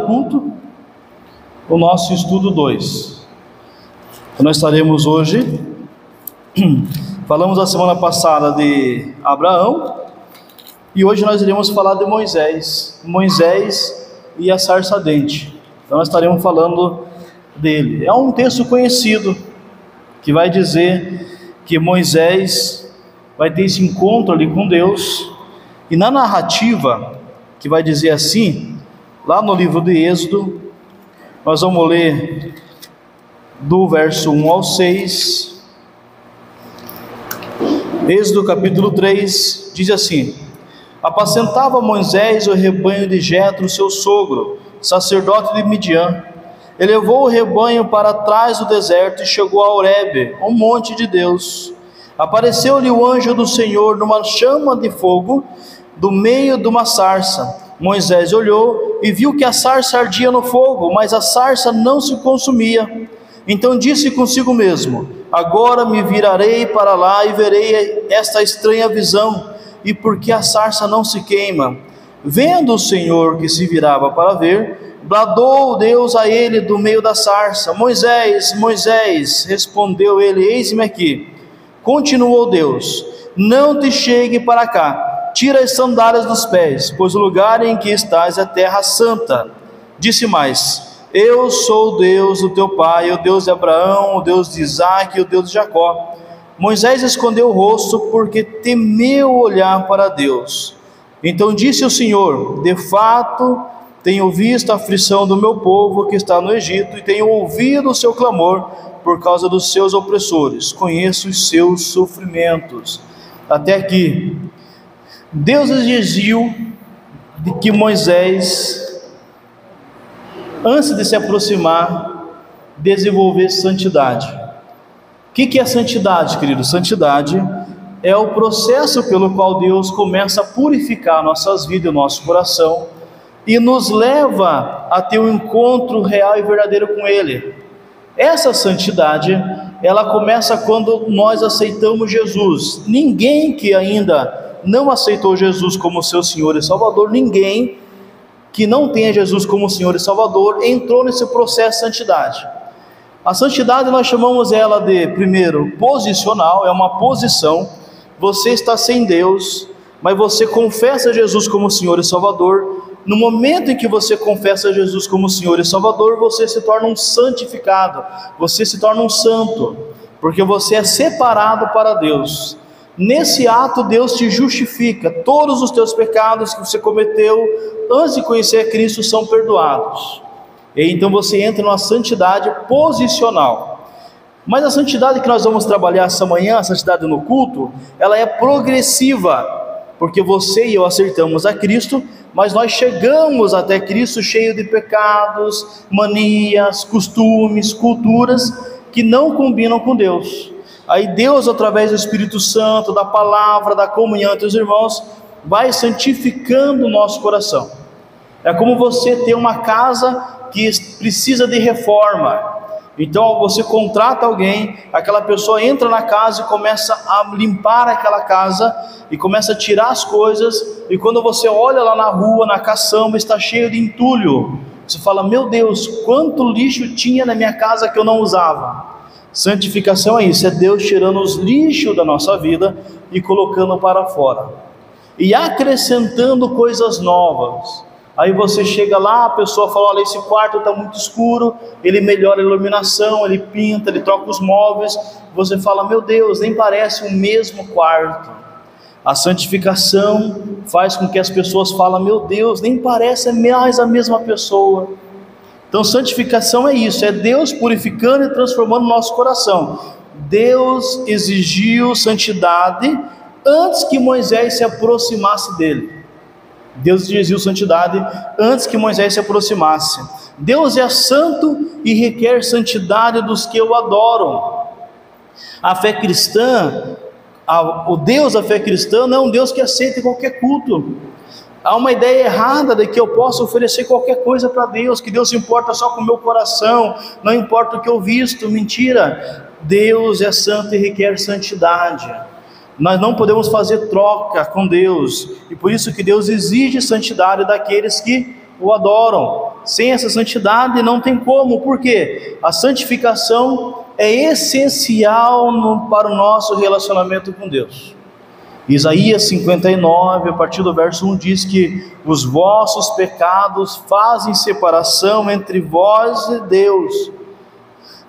no culto o nosso estudo 2. Nós estaremos hoje, falamos a semana passada de Abraão, e hoje nós iremos falar de Moisés e a sarça ardente. Então nós estaremos falando dele. É um texto conhecido, que vai dizer que Moisés vai ter esse encontro ali com Deus, e na narrativa, que vai dizer assim, lá no livro de Êxodo, nós vamos ler do verso 1 ao 6, Êxodo capítulo 3, diz assim: apacentava Moisés o rebanho de Jetro, seu sogro, sacerdote de Midian. Ele levou o rebanho para trás do deserto e chegou a Horebe, um monte de Deus. Apareceu-lhe o anjo do Senhor numa chama de fogo, do meio de uma sarça. Moisés olhou e viu que a sarça ardia no fogo, mas a sarça não se consumia. Então disse consigo mesmo: agora me virarei para lá e verei esta estranha visão, e por que a sarça não se queima. Vendo o Senhor que se virava para ver, bradou Deus a ele do meio da sarça: Moisés, Moisés. Respondeu ele: eis-me aqui. Continuou Deus: não te chegue para cá, tira as sandálias dos pés, pois o lugar em que estás é terra santa. Disse mais: eu sou o Deus do teu pai, o Deus de Abraão, o Deus de Isaque e o Deus de Jacó. Moisés escondeu o rosto porque temeu olhar para Deus. Então disse o Senhor: de fato tenho visto a aflição do meu povo que está no Egito, e tenho ouvido o seu clamor por causa dos seus opressores. Conheço os seus sofrimentos. Até aqui. Deus exigiu de que Moisés, antes de se aproximar, desenvolvesse santidade. O que é santidade, querido? Santidade é o processo pelo qual Deus começa a purificar nossas vidas e o nosso coração, e nos leva a ter um encontro real e verdadeiro com Ele. Essa santidade, ela começa quando nós aceitamos Jesus. Ninguém que ainda não aceitou Jesus como seu Senhor e Salvador, ninguém que não tenha Jesus como Senhor e Salvador, entrou nesse processo de santidade. A santidade nós chamamos ela de, primeiro, posicional, é uma posição. Você está sem Deus, mas você confessa Jesus como Senhor e Salvador. No momento em que você confessa Jesus como Senhor e Salvador, você se torna um santificado, você se torna um santo, porque você é separado para Deus. Nesse ato Deus te justifica, todos os teus pecados que você cometeu antes de conhecer Cristo são perdoados, e então você entra numa santidade posicional. Mas a santidade que nós vamos trabalhar essa manhã, a santidade no culto, ela é progressiva, porque você e eu aceitamos a Cristo, mas nós chegamos até Cristo cheio de pecados, manias, costumes, culturas que não combinam com Deus. Aí Deus, através do Espírito Santo, da palavra, da comunhão entre os irmãos, vai santificando o nosso coração. É como você ter uma casa que precisa de reforma. Então você contrata alguém, aquela pessoa entra na casa e começa a limpar aquela casa, e começa a tirar as coisas, e quando você olha lá na rua, na caçamba, está cheio de entulho. Você fala: meu Deus, quanto lixo tinha na minha casa que eu não usava. Santificação é isso, é Deus tirando os lixos da nossa vida e colocando para fora, e acrescentando coisas novas. Aí você chega lá, a pessoa fala: olha, esse quarto está muito escuro, ele melhora a iluminação, ele pinta, ele troca os móveis. Você fala: meu Deus, nem parece o mesmo quarto. A santificação faz com que as pessoas falem: meu Deus, nem parece mais a mesma pessoa. Então santificação é isso, é Deus purificando e transformando o nosso coração. Deus exigiu santidade antes que Moisés se aproximasse dele. Deus exigiu santidade antes que Moisés se aproximasse. Deus é santo e requer santidade dos que o adoram. A fé cristã, o Deus da fé cristã não é um Deus que aceita qualquer culto. Há uma ideia errada de que eu posso oferecer qualquer coisa para Deus, que Deus se importa só com o meu coração, não importa o que eu visto. Mentira. Deus é santo e requer santidade. Nós não podemos fazer troca com Deus, e por isso que Deus exige santidade daqueles que o adoram. sem essa santidade não tem como. Por quê? A santificação é essencial para o nosso relacionamento com Deus. Isaías 59, a partir do verso 1, diz que os vossos pecados fazem separação entre vós e Deus,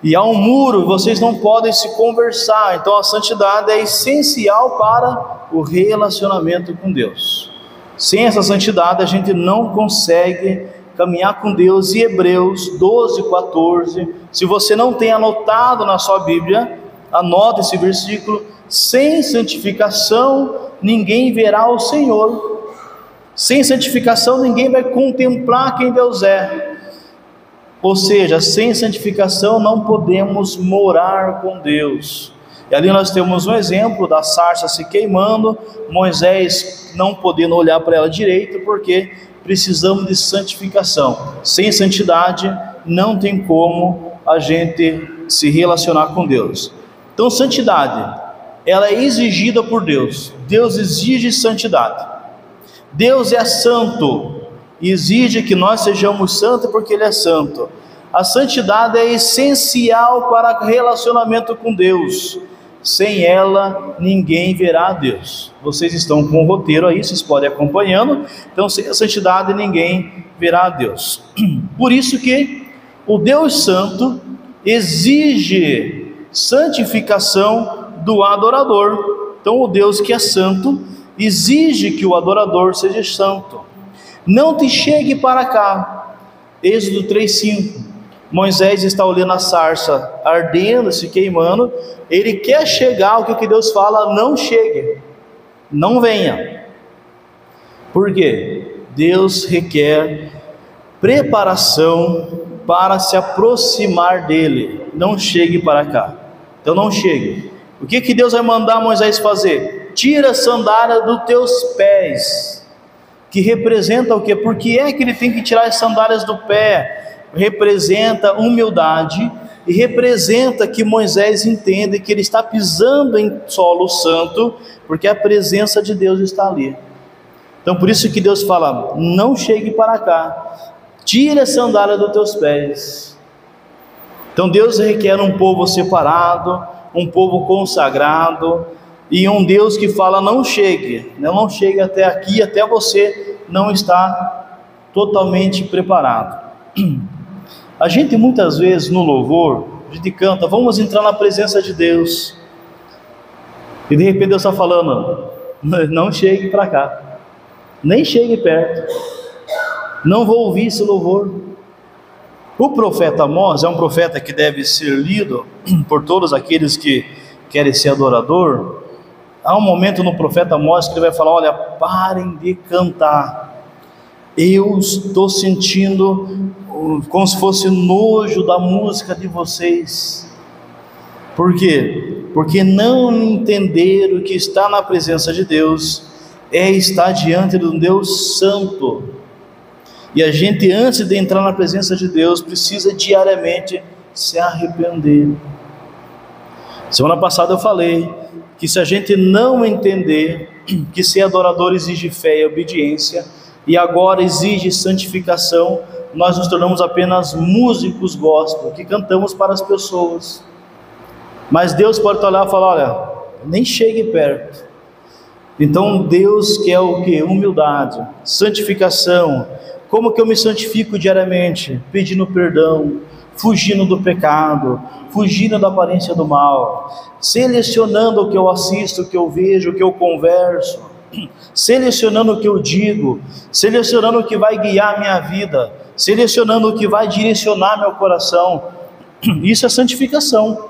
e há um muro, vocês não podem se conversar. Então a santidade é essencial para o relacionamento com Deus. Sem essa santidade a gente não consegue caminhar com Deus. E Hebreus 12:14, se você não tem anotado na sua Bíblia, anote esse versículo: sem santificação ninguém verá o Senhor. Sem santificação ninguém vai contemplar quem Deus é. Ou seja, sem santificação não podemos morar com Deus. E ali nós temos um exemplo da sarça se queimando, Moisés não podendo olhar para ela direito, porque precisamos de santificação. Sem santidade não tem como a gente se relacionar com Deus. Então santidade, ela é exigida por Deus. Deus exige santidade. Deus é santo e exige que nós sejamos santos porque Ele é santo. A santidade é essencial para o relacionamento com Deus. Sem ela, ninguém verá a Deus. Vocês estão com o roteiro aí, vocês podem ir acompanhando. Então, sem a santidade, ninguém verá a Deus. Por isso que o Deus Santo exige santificação do adorador. Então, o Deus que é santo exige que o adorador seja santo. Não te chegue para cá. Êxodo 3:5. Moisés está olhando a sarça ardendo, se queimando. Ele quer chegar, o que Deus fala? Não chegue, não venha. Por quê? Deus requer preparação para se aproximar dele. Não chegue para cá. Então não chegue. O que Deus vai mandar Moisés fazer? Tira a sandália dos teus pés. Que representa o quê? Por que é que ele tem que tirar as sandálias do pé? Representa humildade e representa que Moisés entende que ele está pisando em solo santo, porque a presença de Deus está ali. Então por isso que Deus fala: não chegue para cá, tira a sandália dos teus pés. Então Deus requer um povo separado, um povo consagrado, e um Deus que fala: não chegue até aqui, até você não está totalmente preparado. A gente muitas vezes no louvor, a gente canta: vamos entrar na presença de Deus, e de repente Deus está falando: não chegue para cá, nem chegue perto, não vou ouvir esse louvor. O profeta Amós é um profeta que deve ser lido por todos aqueles que querem ser adorador. Há um momento no profeta Amós que ele vai falar: olha, parem de cantar, eu estou sentindo como se fosse nojo da música de vocês. Por quê? Porque não entenderam que estar na presença de Deus é estar diante de um Deus santo. E a gente, antes de entrar na presença de Deus, precisa diariamente se arrepender. Semana passada eu falei que se a gente não entender que ser adorador exige fé e obediência, e agora exige santificação, nós nos tornamos apenas músicos gospel, que cantamos para as pessoas. Mas Deus pode olhar e falar: olha, nem chegue perto. Então Deus quer o que? Humildade, santificação. Como que eu me santifico diariamente? Pedindo perdão, fugindo do pecado, fugindo da aparência do mal, selecionando o que eu assisto, o que eu vejo, o que eu converso, selecionando o que eu digo, selecionando o que vai guiar minha vida, selecionando o que vai direcionar meu coração. Isso é santificação.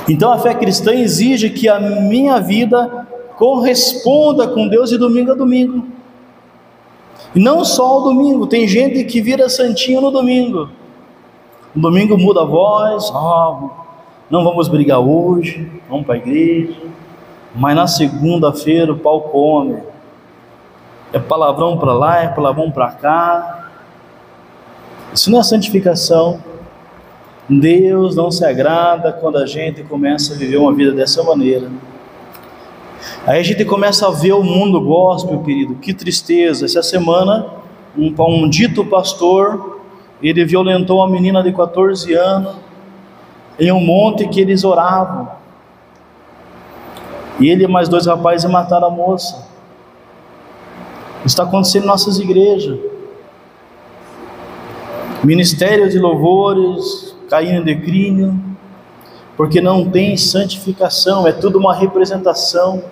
Então a fé cristã exige que a minha vida corresponda com Deus de domingo a domingo. E não só o domingo, tem gente que vira santinho no domingo. No domingo muda a voz: não vamos brigar hoje, vamos para a igreja. Mas na segunda-feira o pau come. É palavrão para lá, é palavrão para cá. Isso não é santificação. Deus não se agrada quando a gente começa a viver uma vida dessa maneira. Aí a gente começa a ver o mundo gospel, querido, que tristeza. Essa semana, um dito pastor, ele violentou uma menina de 14 anos, em um monte que eles oravam, e ele e mais 2 rapazes mataram a moça. Isso está acontecendo em nossas igrejas. Ministério de louvores caindo em declínio, porque não tem santificação, é tudo uma representação,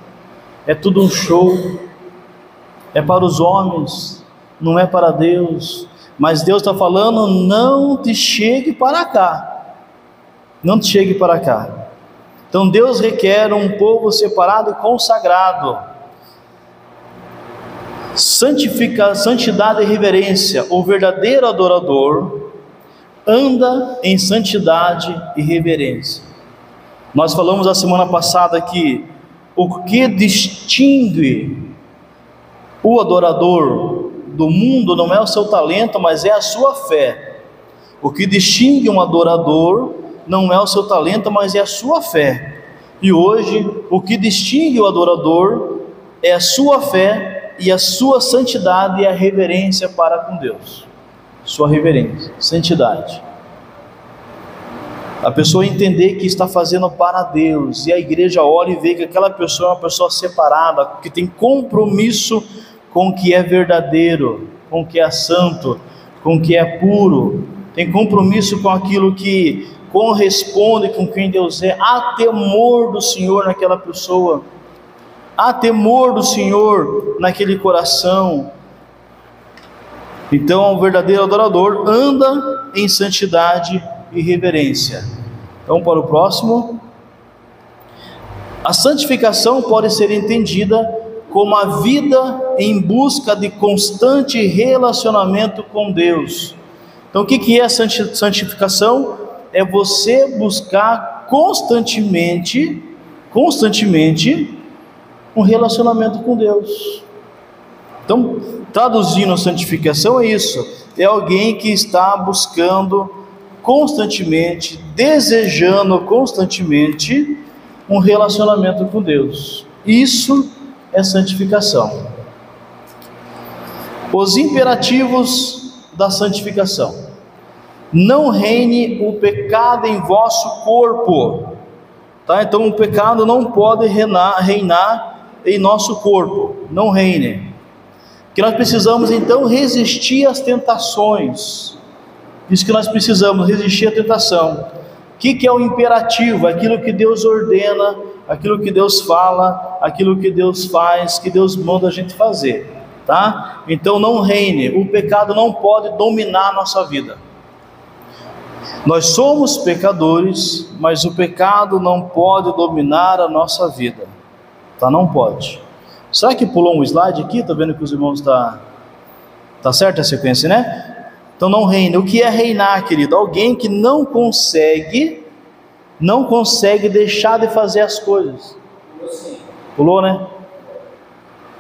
é tudo um show, é para os homens, não é para Deus. Mas Deus está falando: não te chegue para cá, não te chegue para cá. Então Deus requer um povo separado e consagrado. Santidade e reverência. O verdadeiro adorador anda em santidade e reverência. Nós falamos a semana passada que o que distingue o adorador do mundo não é o seu talento, mas é a sua fé. O que distingue um adorador não é o seu talento, mas é a sua fé. E hoje, o que distingue o adorador é a sua fé e a sua santidade e a reverência para com Deus. Sua reverência, santidade. A pessoa entender que está fazendo para Deus, e a igreja olha e vê que aquela pessoa é uma pessoa separada, que tem compromisso com o que é verdadeiro, com o que é santo, com o que é puro, tem compromisso com aquilo que corresponde com quem Deus é. Há temor do Senhor naquela pessoa, há temor do Senhor naquele coração. Então o verdadeiro adorador anda em santidade e reverência. Então, para o próximo, a santificação pode ser entendida como a vida em busca de constante relacionamento com Deus. Então, o que é a santificação? É você buscar constantemente um relacionamento com Deus. Então, traduzindo santificação é isso: é alguém que está buscando constantemente, desejando constantemente um relacionamento com Deus. Isso é santificação. Os imperativos da santificação: não reine o pecado em vosso corpo. Tá? Então o pecado não pode reinar em nosso corpo, não reine. Que nós precisamos então resistir às tentações. Isso que nós precisamos, resistir à tentação. O que é o imperativo? Aquilo que Deus ordena, aquilo que Deus fala, aquilo que Deus faz, que Deus manda a gente fazer, tá? Então não reine, o pecado não pode dominar a nossa vida. Nós somos pecadores, mas o pecado não pode dominar a nossa vida, tá? Não pode. Será que pulou um slide aqui? Estou vendo que os irmãos tá certa a sequência, né? Então não reina. O que é reinar, querido? Alguém que não consegue deixar de fazer as coisas. Pulou, né?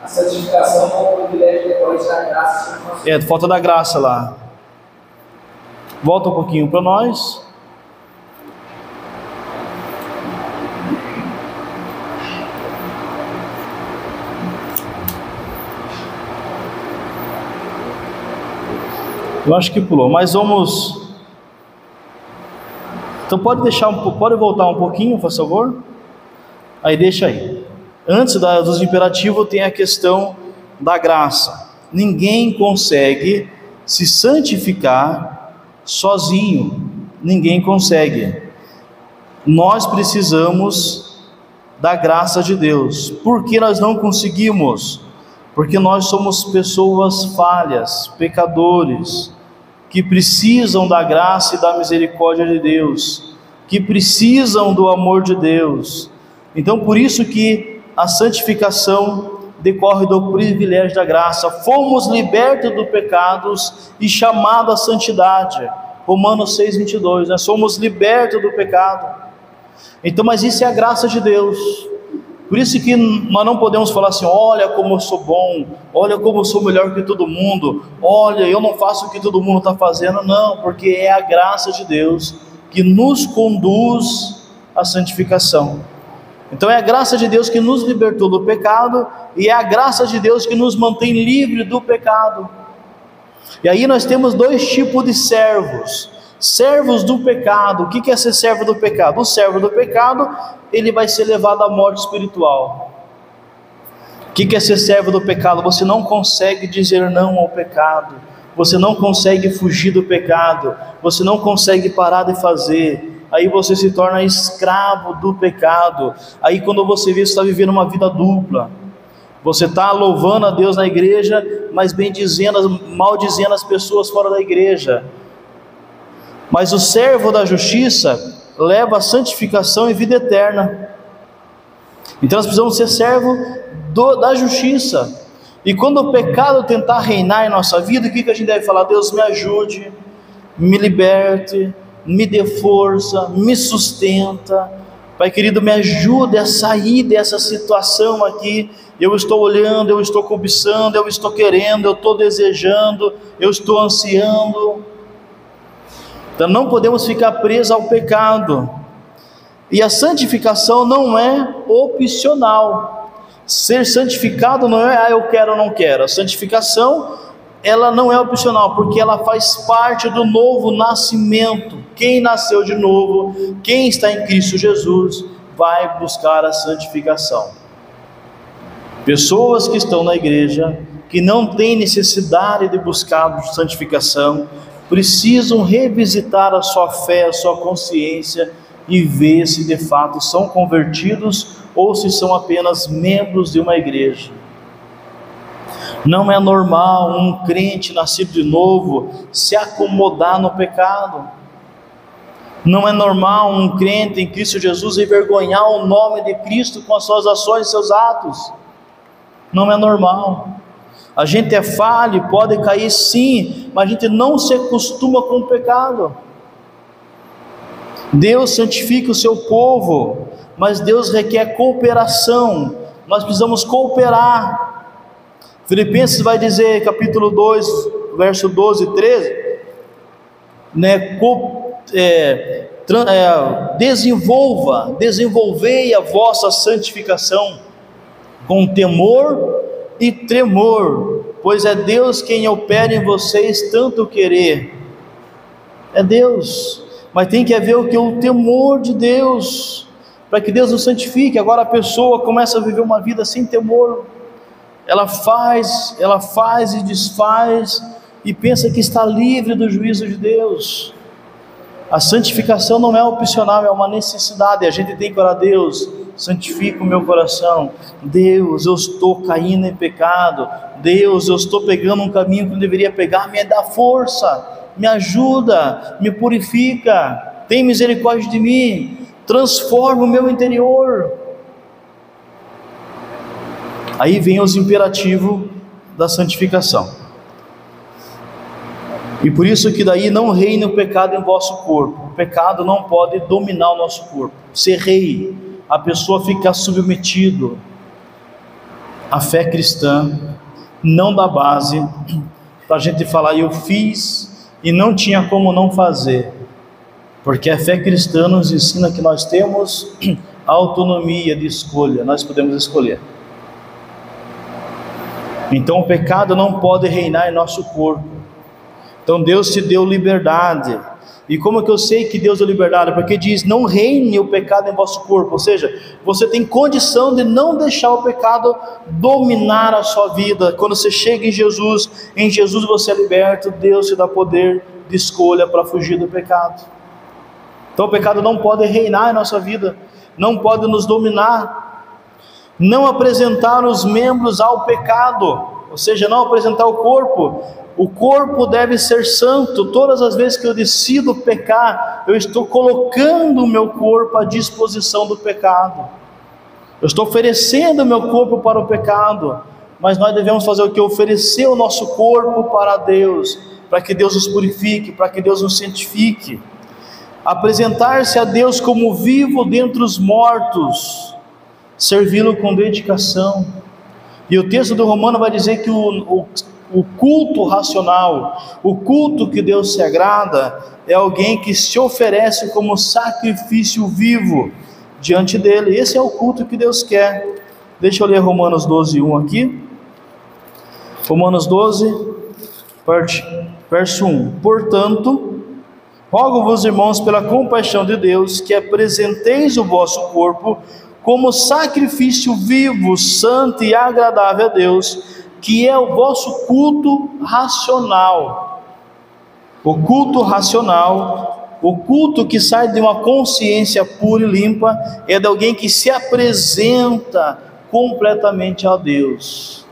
A santificação é um privilégio depois da graça. Falta da graça lá. Volta um pouquinho para nós. Eu acho que pulou, mas vamos. Então pode voltar um pouquinho, por favor. Aí deixa aí. Antes dos imperativos tem a questão da graça. Ninguém consegue se santificar sozinho. Ninguém consegue. Nós precisamos da graça de Deus. Por que nós não conseguimos? Porque nós somos pessoas falhas, pecadores, que precisam da graça e da misericórdia de Deus, que precisam do amor de Deus. Então por isso que a santificação decorre do privilégio da graça. Fomos libertos dos pecados e chamados à santidade. Romanos 6:22, nós somos libertos do pecado. Então, mas isso é a graça de Deus. Por isso que nós não podemos falar assim: olha como eu sou bom, olha como eu sou melhor que todo mundo, olha, eu não faço o que todo mundo está fazendo. Não, porque é a graça de Deus que nos conduz à santificação. Então é a graça de Deus que nos libertou do pecado, e é a graça de Deus que nos mantém livre do pecado. E aí nós temos dois tipos de servos: servos do pecado. O que é ser servo do pecado? O servo do pecado, ele vai ser levado à morte espiritual. O que é ser servo do pecado? Você não consegue dizer não ao pecado, você não consegue fugir do pecado, você não consegue parar de fazer. Aí você se torna escravo do pecado. Aí quando você vê, você está vivendo uma vida dupla. Você está louvando a Deus na igreja, mas maldizendo as pessoas fora da igreja. Mas o servo da justiça leva a santificação e vida eterna. Então nós precisamos ser servo da justiça. E quando o pecado tentar reinar em nossa vida, o que a gente deve falar? Deus, me ajude, me liberte, me dê força, me sustenta. Pai querido, me ajude a sair dessa situação aqui. Eu estou olhando, eu estou cobiçando, eu estou querendo, eu estou desejando, eu estou ansiando. Então não podemos ficar presos ao pecado. E a santificação não é opcional. Ser santificado não é eu quero ou não quero. A santificação, ela não é opcional, porque ela faz parte do novo nascimento. Quem nasceu de novo, quem está em Cristo Jesus, vai buscar a santificação. Pessoas que estão na igreja, que não têm necessidade de buscar santificação, precisam revisitar a sua fé, a sua consciência, e ver se de fato são convertidos ou se são apenas membros de uma igreja. Não é normal um crente nascido de novo se acomodar no pecado. Não é normal um crente em Cristo Jesus envergonhar o nome de Cristo com as suas ações e seus atos. Não é normal. A gente é falho, pode cair sim, mas a gente não se acostuma com o pecado. Deus santifica o seu povo, mas Deus requer cooperação. Nós precisamos cooperar. Filipenses vai dizer, capítulo 2, verso 12 e 13, desenvolvei a vossa santificação com temor e tremor, pois é Deus quem opera em vocês tanto querer. É Deus, mas tem que haver o temor de Deus, para que Deus nos santifique. Agora a pessoa começa a viver uma vida sem temor, ela faz e desfaz, e pensa que está livre do juízo de Deus. A santificação não é opcional, é uma necessidade. A gente tem que orar: Deus, santifica o meu coração. Deus, eu estou caindo em pecado. Deus, eu estou pegando um caminho que não deveria pegar. Me dá força, me ajuda, me purifica, tem misericórdia de mim, transforma o meu interior. Aí vem os imperativos da santificação. E por isso que daí não reina o pecado em vosso corpo. O pecado não pode dominar o nosso corpo, ser rei, a pessoa ficar submetido. A fé cristã não dá base para a gente falar: eu fiz e não tinha como não fazer, porque a fé cristã nos ensina que nós temos autonomia de escolha, nós podemos escolher. Então o pecado não pode reinar em nosso corpo. Então Deus te deu liberdade. E como é que eu sei que Deus deu liberdade? Porque diz: não reine o pecado em vosso corpo. Ou seja, você tem condição de não deixar o pecado dominar a sua vida. Quando você chega em Jesus você é liberto. Deus te dá poder de escolha para fugir do pecado. Então o pecado não pode reinar em nossa vida, não pode nos dominar. Não apresentar os membros ao pecado, ou seja, não apresentar o corpo. O corpo deve ser santo. Todas as vezes que eu decido pecar, eu estou colocando o meu corpo à disposição do pecado. Eu estou oferecendo o meu corpo para o pecado. Mas nós devemos fazer o que? Oferecer o nosso corpo para Deus, para que Deus nos purifique, para que Deus nos santifique. Apresentar-se a Deus como vivo dentre os mortos, servi-lo com dedicação. E o texto do Romano vai dizer que o culto racional, o culto que Deus se agrada, é alguém que se oferece como sacrifício vivo, diante dele. Esse é o culto que Deus quer. Deixa eu ler Romanos 12:1 aqui. Romanos 12, verso 1. Portanto, rogo-vos, irmãos, pela compaixão de Deus, que apresenteis o vosso corpo como sacrifício vivo, santo e agradável a Deus, que é o vosso culto racional. O culto racional, o culto que sai de uma consciência pura e limpa, é de alguém que se apresenta completamente a Deus.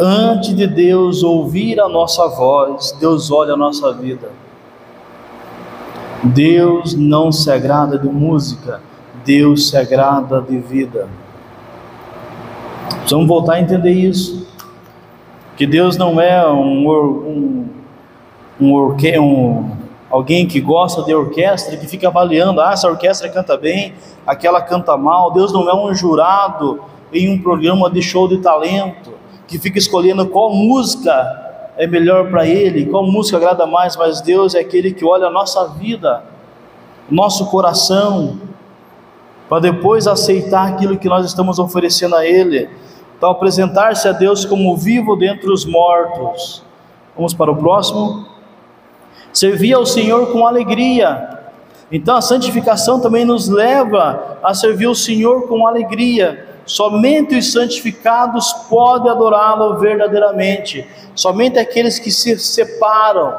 Antes de Deus ouvir a nossa voz, Deus olha a nossa vida. Deus não se agrada de música, Deus se agrada de vida. Precisamos voltar a entender isso, que Deus não é alguém que gosta de orquestra, que fica avaliando, essa orquestra canta bem, aquela canta mal. Deus não é um jurado em um programa de show de talento, que fica escolhendo qual música é melhor para ele, qual música agrada mais. Mas Deus é aquele que olha a nossa vida, nosso coração, para depois aceitar aquilo que nós estamos oferecendo a Ele. Então, apresentar-se a Deus como vivo dentre os mortos. Vamos para o próximo. Servir ao Senhor com alegria. Então, a santificação também nos leva a servir o Senhor com alegria. Somente os santificados podem adorá-lo verdadeiramente. Somente aqueles que se separam,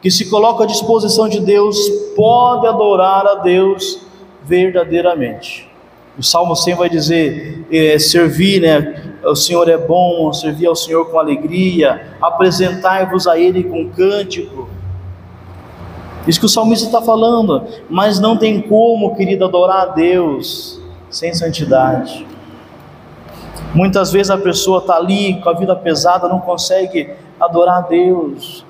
que se colocam à disposição de Deus, podem adorar a Deus verdadeiramente. O Salmo 100 vai dizer, servir, o Senhor é bom, servir ao Senhor com alegria, apresentai-vos a Ele com cântico. Isso que o salmista está falando. Mas não tem como, querido, adorar a Deus sem santidade. Muitas vezes a pessoa está ali com a vida pesada, não consegue adorar a Deus.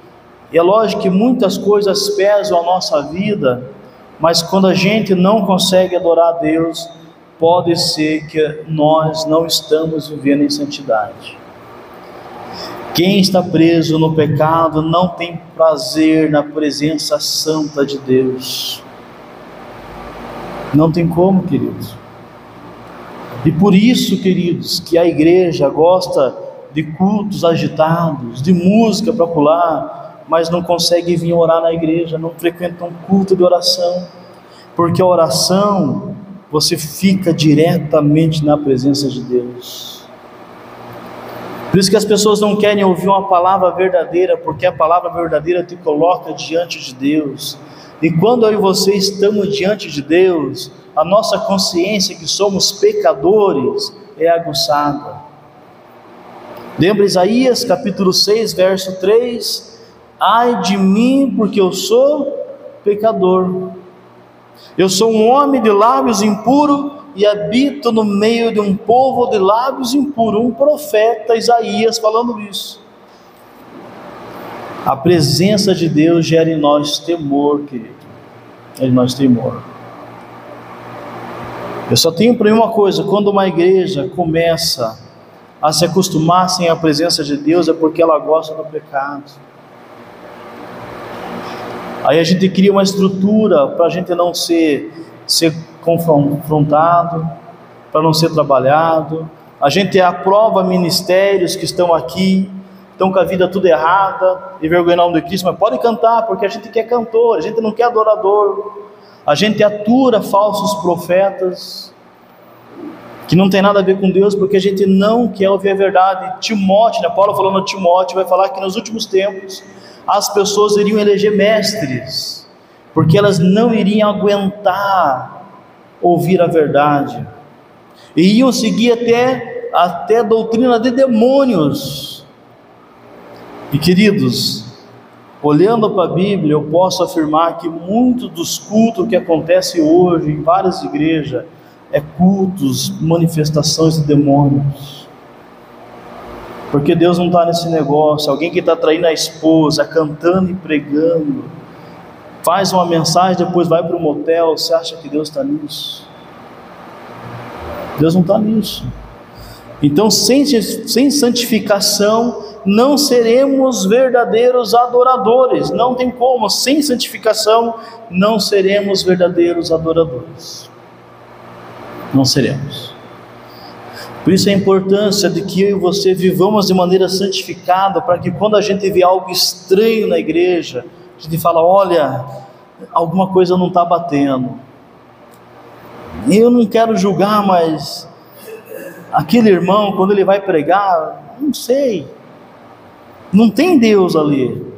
E é lógico que muitas coisas pesam a nossa vida, mas quando a gente não consegue adorar a Deus, pode ser que nós não estamos vivendo em santidade. Quem está preso no pecado não tem prazer na presença santa de Deus. Não tem como, queridos. E por isso, queridos, que a igreja gosta de cultos agitados, de música para pular, mas não consegue vir orar na igreja, não frequenta um culto de oração, porque a oração, você fica diretamente na presença de Deus. Por isso que as pessoas não querem ouvir uma palavra verdadeira, porque a palavra verdadeira te coloca diante de Deus. E quando eu e você estamos diante de Deus, a nossa consciência que somos pecadores é aguçada. Lembra Isaías capítulo 6, verso 3? Ai de mim, porque eu sou pecador. Eu sou um homem de lábios impuros e habito no meio de um povo de lábios impuros. Um profeta, Isaías, falando isso. A presença de Deus gera em nós temor, querido. Gera em nós temor. Eu só tenho para mim uma coisa: quando uma igreja começa a se acostumar sem a presença de Deus, é porque ela gosta do pecado. Aí a gente cria uma estrutura para a gente não ser confrontado, para não ser trabalhado. A gente aprova ministérios que estão aqui, estão com a vida tudo errada, envergonhando o nome de Cristo, mas pode cantar, porque a gente quer cantor, a gente não quer adorador. A gente atura falsos profetas, que não tem nada a ver com Deus, porque a gente não quer ouvir a verdade. Timóteo, Paulo falando a Timóteo, vai falar que nos últimos tempos, as pessoas iriam eleger mestres, porque elas não iriam aguentar ouvir a verdade, e iam seguir até doutrina de demônios. E queridos, olhando para a Bíblia, eu posso afirmar que muitos dos cultos que acontecem hoje em várias igrejas, cultos, manifestações de demônios. Porque Deus não está nesse negócio. Alguém que está traindo a esposa, cantando e pregando, faz uma mensagem, depois vai para o motel. Você acha que Deus está nisso? Deus não está nisso. Então, sem santificação, não seremos verdadeiros adoradores. Não tem como. Sem santificação, não seremos verdadeiros adoradores. Não seremos. Por isso a importância de que eu e você vivamos de maneira santificada, para que quando a gente vê algo estranho na igreja, a gente fala: olha, alguma coisa não está batendo. Eu não quero julgar, mas aquele irmão, quando ele vai pregar, não sei, não tem Deus ali.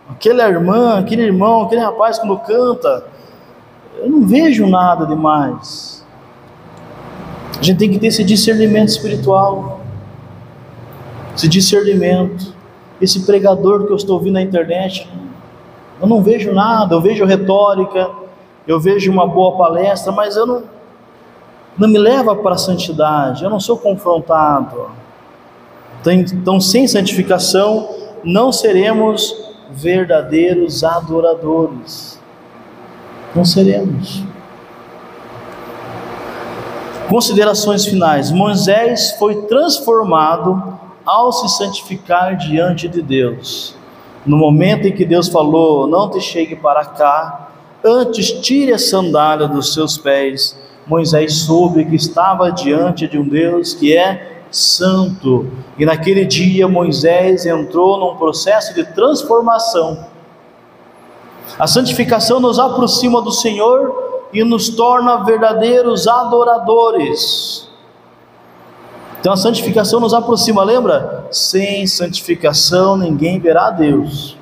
Aquela irmã, aquele irmão, aquele rapaz quando canta, eu não vejo nada demais. A gente tem que ter esse discernimento espiritual, esse discernimento. Esse pregador que eu estou ouvindo na internet, eu não vejo nada, eu vejo retórica, eu vejo uma boa palestra, mas eu não me leva para a santidade, eu não sou confrontado. Então, sem santificação, não seremos verdadeiros adoradores. Não seremos. Considerações finais. Moisés foi transformado ao se santificar diante de Deus. No momento em que Deus falou: não te chegue para cá, antes tire a sandália dos seus pés, Moisés soube que estava diante de um Deus que é santo. E naquele dia Moisés entrou num processo de transformação. A santificação nos aproxima do Senhor e nos torna verdadeiros adoradores. Então a santificação nos aproxima, lembra? Sem santificação ninguém verá a Deus.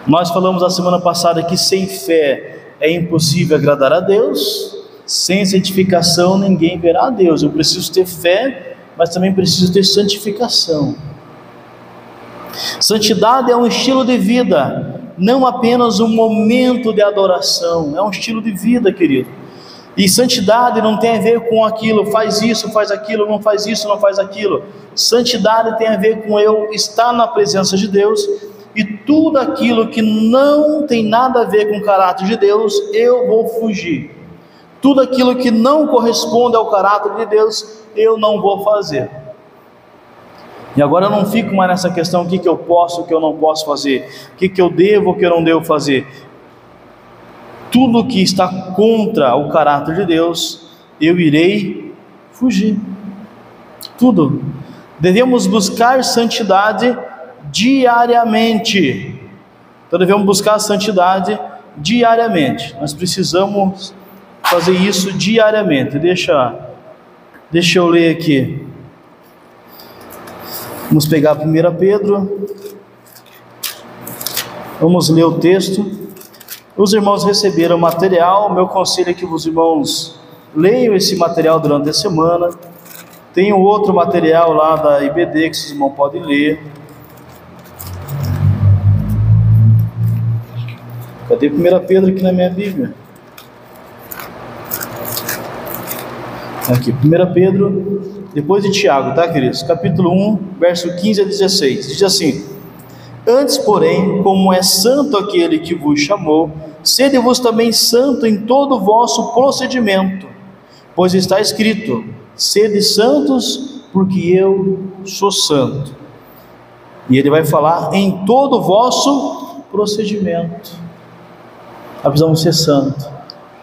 Nós falamos a semana passada que sem fé é impossível agradar a Deus. Sem santificação ninguém verá a Deus. Eu preciso ter fé, mas também preciso ter santificação. Santidade é um estilo de vida, não apenas um momento de adoração. É um estilo de vida, querido. E santidade não tem a ver com aquilo, faz isso, faz aquilo, não faz isso, não faz aquilo. Santidade tem a ver com eu estar na presença de Deus, e tudo aquilo que não tem nada a ver com o caráter de Deus, eu vou fugir. Tudo aquilo que não corresponde ao caráter de Deus, eu não vou fazer. E agora eu não fico mais nessa questão: o que eu posso, o que eu não posso fazer, o que eu devo, o que eu não devo fazer. Tudo que está contra o caráter de Deus, eu irei fugir. Tudo. Devemos buscar santidade diariamente. Então devemos buscar a santidade diariamente. Nós precisamos fazer isso diariamente. Deixa eu ler aqui. Vamos pegar 1 Pedro. Vamos ler o texto. Os irmãos receberam material. Meu conselho é que os irmãos leiam esse material durante a semana. Tem um outro material lá da IBD que os irmãos podem ler. Cadê 1 Pedro aqui na minha Bíblia? Aqui, 1 Pedro, depois de Tiago, tá, queridos? Capítulo 1, verso 15 a 16. Diz assim: antes, porém, como é santo aquele que vos chamou, sede-vos também santo em todo o vosso procedimento, pois está escrito: sede santos, porque eu sou santo. E ele vai falar em todo o vosso procedimento. Nós precisamos ser santos.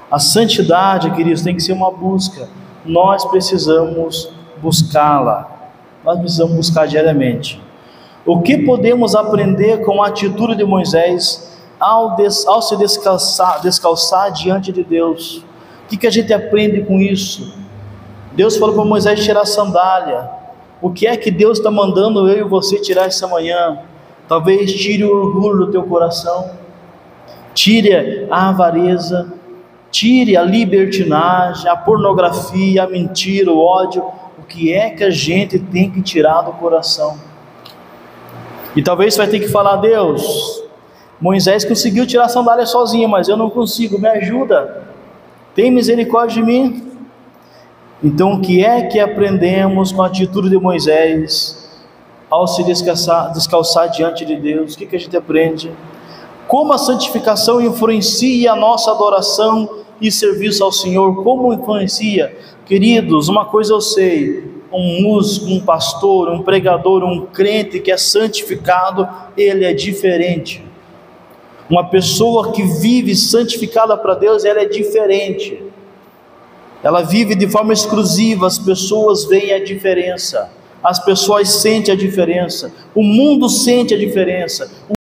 A santidade, queridos, tem que ser uma busca. Nós precisamos buscá-la. Nós precisamos buscar diariamente. O que podemos aprender com a atitude de Moisés ao se descalçar diante de Deus? O que a gente aprende com isso? Deus falou para Moisés tirar a sandália. O que é que Deus está mandando eu e você tirar essa manhã? Talvez tire o orgulho do teu coração, tire a avareza, tire a libertinagem, a pornografia, a mentira, o ódio. O que é que a gente tem que tirar do coração? E talvez você vai ter que falar: Deus, Moisés conseguiu tirar a sandália sozinho, mas eu não consigo, me ajuda, tem misericórdia de mim. Então o que é que aprendemos com a atitude de Moisés ao se descalçar diante de Deus? O que a gente aprende? Como a santificação influencia a nossa adoração e serviço ao Senhor? Como influencia? Queridos, uma coisa eu sei: um músico, um pastor, um pregador, um crente que é santificado, ele é diferente. Uma pessoa que vive santificada para Deus, ela é diferente. ela vive de forma exclusiva, as pessoas veem a diferença, as pessoas sentem a diferença, o mundo sente a diferença.